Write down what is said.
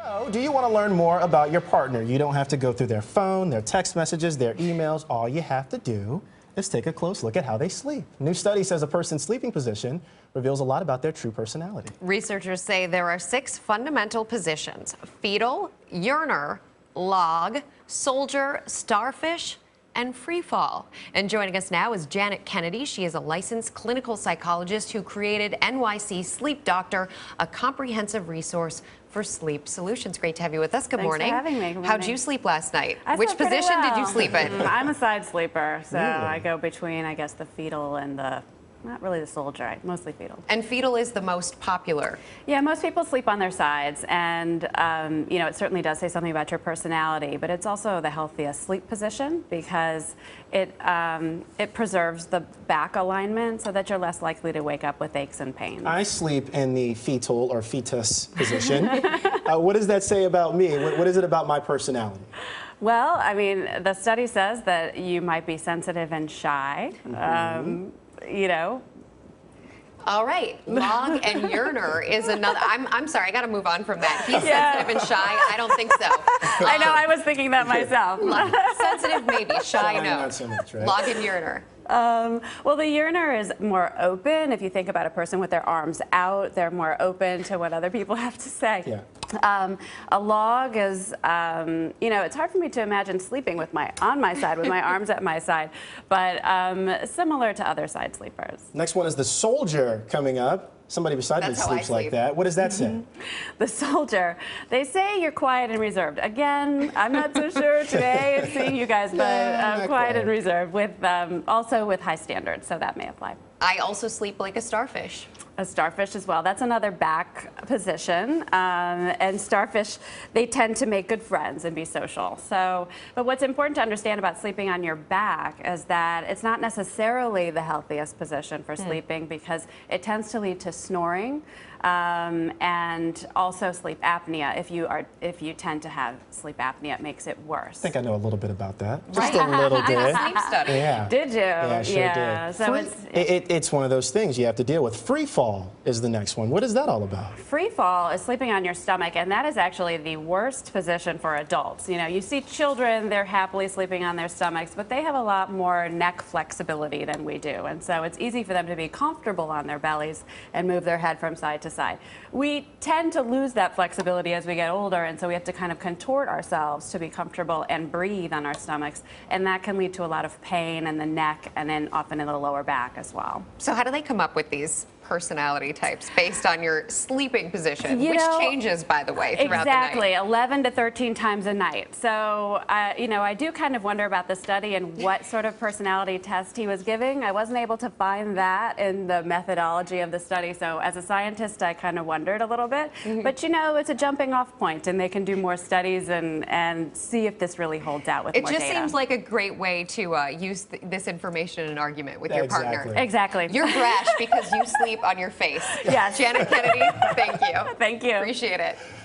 So, do you want to learn more about your partner? You don't have to go through their phone, their text messages, their emails. All you have to do is take a close look at how they sleep. New study says a person's sleeping position reveals a lot about their true personality. Researchers say there are 6 fundamental positions: fetal, urinary, log, soldier, starfish, and free fall. And joining us now is Janet Kennedy. She is a licensed clinical psychologist who created NYC Sleep Doctor, a comprehensive resource for sleep solutions. Great to have you with us. Good morning. Thanks for having me. Good morning. How'd you sleep last night? Which position did you sleep in? I'm a side sleeper, so Really? I go between, I guess, the fetal and the, not really the soldier, mostly fetal. And fetal is the most popular. Yeah, most people sleep on their sides, and you know, it certainly does say something about your personality, but it's also the healthiest sleep position because it preserves the back alignment so that you're less likely to wake up with aches and pains. I sleep in the fetal or fetus position. What does that say about me? What is it about my personality? Well, I mean, the study says that you might be sensitive and shy. You know. All right, log and urinary is another. I'm sorry, I got to move on from that. He's sensitive and shy. I don't think so. I know, I was thinking that myself. Sensitive maybe, shy no. Not so much, right? Log and urinary. Well, the urinary is more open. If you think about a person with their arms out, they're more open to what other people have to say. Yeah. A log is, you know, it's hard for me to imagine sleeping on my side with my arms at my side, but similar to other side sleepers. Next one is the soldier coming up. Somebody beside me That's how I sleeps like sleep. that. What does that say? The soldier. They say you're quiet and reserved. Again, I'm not so sure today of seeing you guys, but Yeah, quiet quite. and reserved with also with high standards, so that may apply. I also sleep like a starfish. A starfish as well. That's another back position. And starfish, they tend to make good friends and be social. So, but what's important to understand about sleeping on your back is that it's not necessarily the healthiest position for sleeping because it tends to lead to snoring and also sleep apnea. If you tend to have sleep apnea, it makes it worse. I think I know a little bit about that. Right. Just a little You did a bit. sleep study. Yeah. Did you? Yeah, I sure did. So It's one of those things you have to deal with. Free fall is the next one. What is that all about? free fall is sleeping on your stomach, and that is actually the worst position for adults. You know, you see children, they're happily sleeping on their stomachs, but they have a lot more neck flexibility than we do. And so it's easy for them to be comfortable on their bellies and move their head from side to side. We tend to lose that flexibility as we get older, and so we have to kind of contort ourselves to be comfortable and breathe on our stomachs. And that can lead to a lot of pain in the neck and then often in the lower back as well. So how do they come up with these personality types based on your sleeping position, You which know, changes, by the way, throughout the night? Exactly, 11 to 13 times a night. So, you know, I do kind of wonder about the study and what sort of personality test he was giving. I wasn't able to find that in the methodology of the study. So as a scientist, I kind of wondered a little bit. But, you know, it's a jumping off point, and they can do more studies and see if this really holds out with It more just data. seems like a great way to use this information in an argument with your partner. Exactly. Exactly. You're brash because you sleep on your face. Yes. Janet Kennedy, thank you. Thank you. Appreciate it.